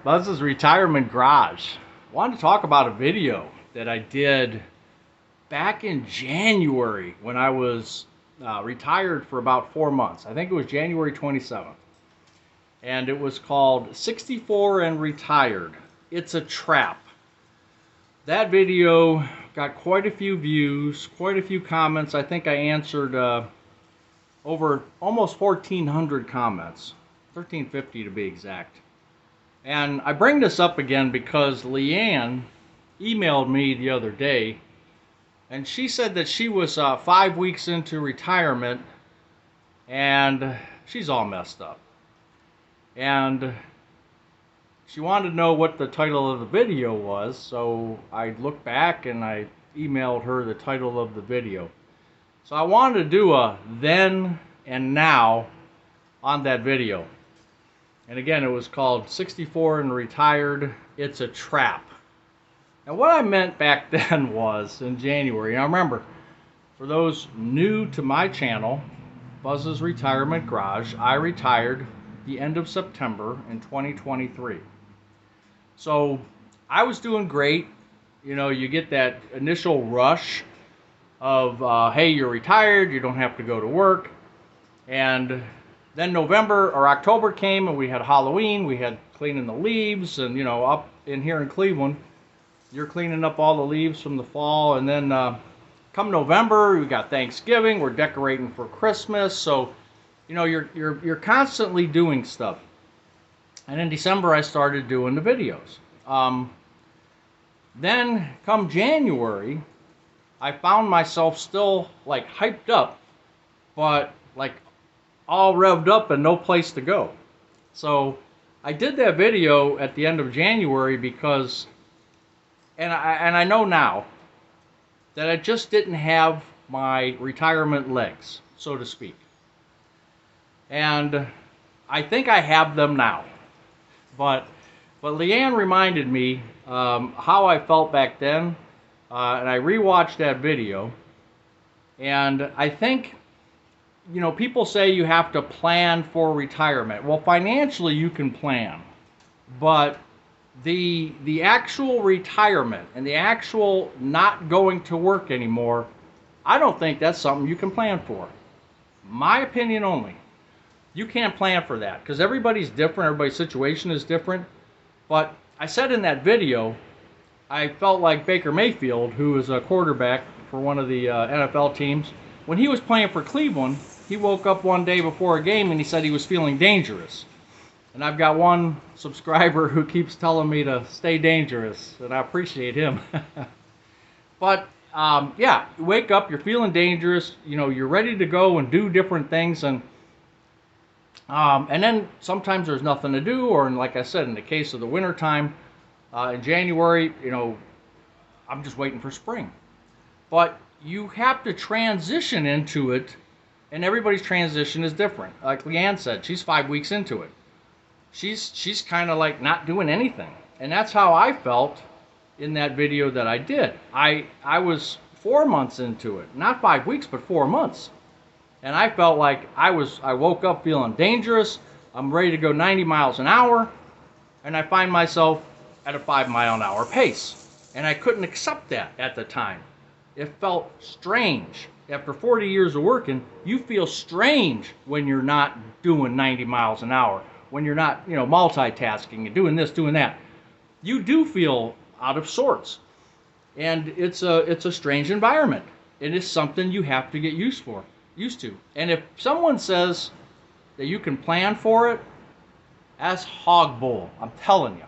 Buzz's Retirement Garage. I wanted to talk about a video that I did back in January when I was retired for about 4 months. I think it was January 27th. And it was called 64 and Retired. It's a Trap. That video got quite a few views, quite a few comments. I think I answered over almost 1,400 comments, 1,350 to be exact. And I bring this up again because Leanne emailed me the other day, and she said that she was 5 weeks into retirement, and she's all messed up. And she wanted to know what the title of the video was, so I looked back and I emailed her the title of the video. So I wanted to do a then and now on that video. And again, it was called 64 and Retired, It's a Trap. And what I meant back then was, in January, now remember, for those new to my channel, Buzz's Retirement Garage, I retired the end of September in 2023. So I was doing great. You know, you get that initial rush of, hey, you're retired, you don't have to go to work. And then November or October came and we had Halloween, we had cleaning the leaves, and you know, up in here in Cleveland, you're cleaning up all the leaves from the fall. And then come November, we got Thanksgiving, we're decorating for Christmas. So, you know, you're constantly doing stuff. And in December, I started doing the videos. Then come January, I found myself still like hyped up, but like all revved up and no place to go. So I did that video at the end of January because, and I know now that I just didn't have my retirement legs, so to speak. And I think I have them now. But Leanne reminded me how I felt back then, and I rewatched that video. And I think, you know, people say you have to plan for retirement. Well, financially you can plan, but the actual retirement and the actual not going to work anymore, I don't think that's something you can plan for. My opinion only. You can't plan for that because everybody's different, everybody's situation is different. But I said in that video, I felt like Baker Mayfield, who is a quarterback for one of the NFL teams. When he was playing for Cleveland, he woke up one day before a game and he said he was feeling dangerous. And I've got one subscriber who keeps telling me to stay dangerous, and I appreciate him. But yeah, you wake up, you're feeling dangerous, you know, you're ready to go and do different things, and then sometimes there's nothing to do, or like I said, in the case of the winter time, in January, you know, I'm just waiting for spring. But you have to transition into it, and everybody's transition is different. Like Leanne said, she's 5 weeks into it. She's kind of like not doing anything. And that's how I felt in that video that I did. I was 4 months into it. Not 5 weeks, but 4 months. And I felt like I woke up feeling dangerous. I'm ready to go 90 miles an hour. And I find myself at a 5-mile-an-hour pace. And I couldn't accept that at the time. It felt strange. After 40 years of working, you feel strange when you're not doing 90 miles an hour. When you're not, you know, multitasking and doing this, doing that. You do feel out of sorts. And it's a strange environment. It is something you have to get used to. And if someone says that you can plan for it, that's hog bull. I'm telling you.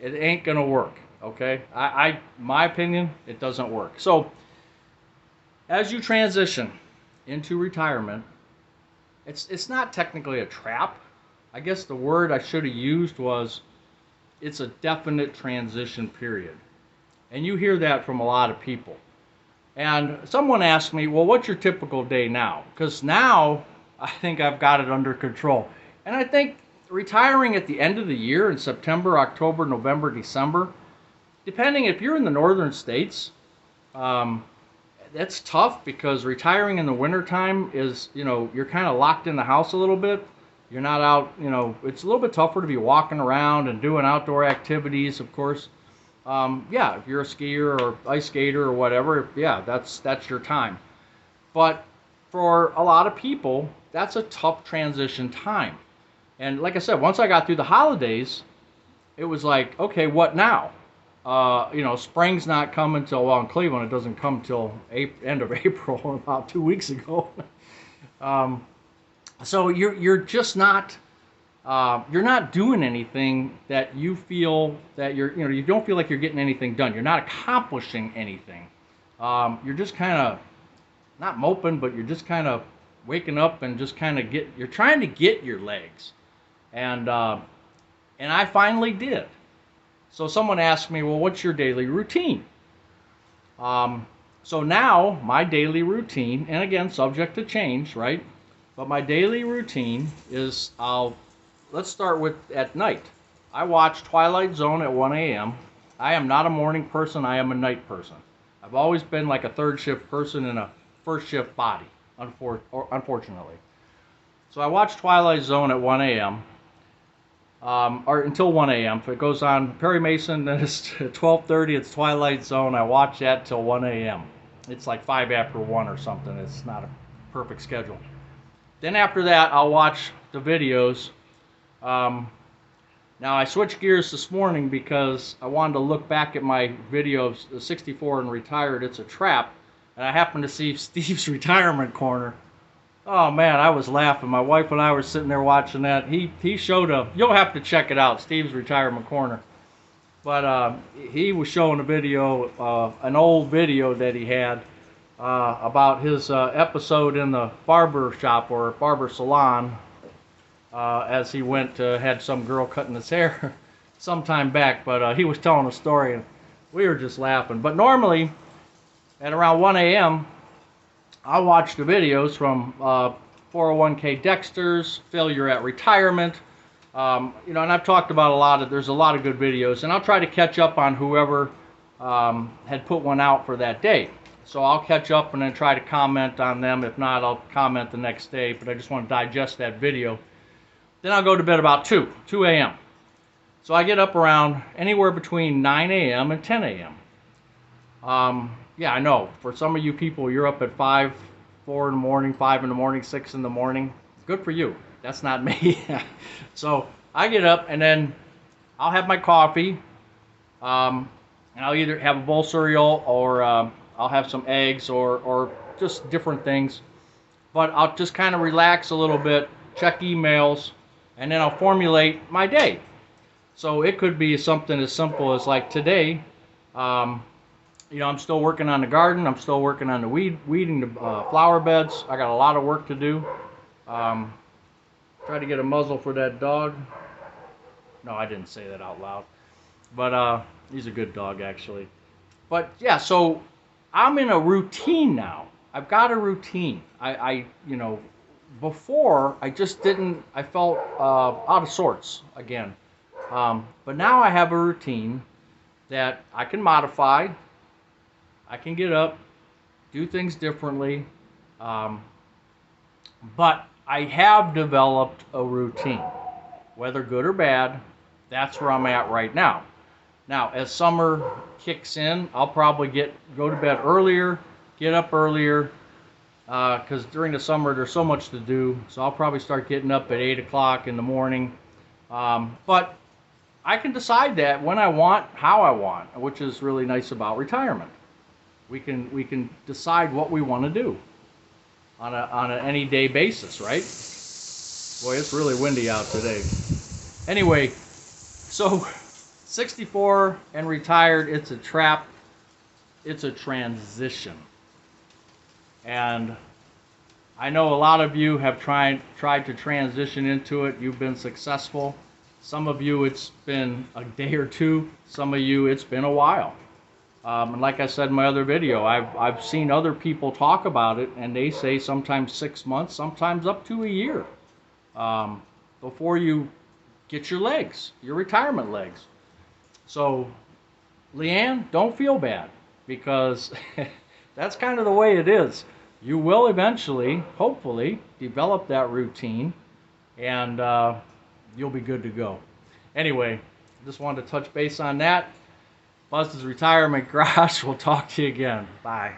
It ain't gonna work. Okay? My opinion, it doesn't work. So as you transition into retirement, it's not technically a trap. I guess the word I should have used was, it's a definite transition period. And you hear that from a lot of people. And someone asked me, well, what's your typical day now? Because now I think I've got it under control. And I think retiring at the end of the year in September, October, November, December, depending if you're in the northern states, that's tough because retiring in the wintertime is, you know, you're kind of locked in the house a little bit. You're not out, you know, it's a little bit tougher to be walking around and doing outdoor activities, of course. Yeah, if you're a skier or ice skater or whatever, yeah, that's your time. But for a lot of people, that's a tough transition time. And like I said, once I got through the holidays, it was like, okay, what now? You know, spring's not coming till, well, in Cleveland, it doesn't come till end of April, about 2 weeks ago. um, so you're just not you're not doing anything that you feel that you know, you don't feel like you're getting anything done. You're not accomplishing anything. You're just kind of not moping, but you're just kind of waking up and just kind of you're trying to get your legs. And I finally did. So someone asked me, well, what's your daily routine? So now my daily routine, and again, subject to change, right? But my daily routine is let's start with at night. I watch Twilight Zone at 1 a.m. I am not a morning person, I am a night person. I've always been like a third shift person in a first shift body, unfortunately. So I watch Twilight Zone at 1 a.m. Or until 1 a.m. If it goes on Perry Mason, then it's 12:30. It's Twilight Zone. I watch that till 1 a.m. It's like 5 after 1 or something. It's not a perfect schedule. Then after that, I'll watch the videos. Now I switched gears this morning because I wanted to look back at my video of the 64 and retired. It's a trap, and I happened to see Steve's retirement corner. Oh man, I was laughing. My wife and I were sitting there watching that. He showed you'll have to check it out, Steve's Retirement Corner. But he was showing a video, an old video that he had about his episode in the barber shop or barber salon as he went had some girl cutting his hair some time back. But he was telling a story and we were just laughing. But normally at around 1 a.m. I watch the videos from 401k Dexter's, Failure at Retirement, you know, and I've talked about there's a lot of good videos, and I'll try to catch up on whoever had put one out for that day. So I'll catch up and then try to comment on them. If not, I'll comment the next day, but I just want to digest that video. Then I'll go to bed about 2 a.m. So I get up around anywhere between 9 a.m. and 10 a.m. Yeah, I know. For some of you people, you're up at 4 in the morning, 5 in the morning, 6 in the morning. Good for you. That's not me. So I get up and then I'll have my coffee. And I'll either have a bowl of cereal or I'll have some eggs or just different things. But I'll just kind of relax a little bit, check emails, and then I'll formulate my day. So it could be something as simple as like today, you know, I'm still working on the garden. I'm still working on the weeding the flower beds. I got a lot of work to do. Try to get a muzzle for that dog. No, I didn't say that out loud. But he's a good dog, actually. But yeah, so I'm in a routine now. I've got a routine. You know, before I just didn't. I felt out of sorts again. But now I have a routine that I can modify. I can get up, do things differently, but I have developed a routine, whether good or bad. That's where I'm at right now. Now, as summer kicks in, I'll probably go to bed earlier, get up earlier, because during the summer there's so much to do. So I'll probably start getting up at 8 o'clock in the morning. But I can decide that when I want, how I want, which is really nice about retirement. We can decide what we want to do on an any day basis, right? Boy, it's really windy out today. Anyway, so 64 and retired, it's a trap. It's a transition. And I know a lot of you have tried to transition into it. You've been successful. Some of you, it's been a day or two. Some of you, it's been a while. And like I said in my other video, I've seen other people talk about it, and they say sometimes 6 months, sometimes up to a year, before you get your legs, your retirement legs. So, Leanne, don't feel bad, because that's kind of the way it is. You will eventually, hopefully, develop that routine, and you'll be good to go. Anyway, just wanted to touch base on that. Buzz's Retirement Garage. We'll talk to you again. Bye.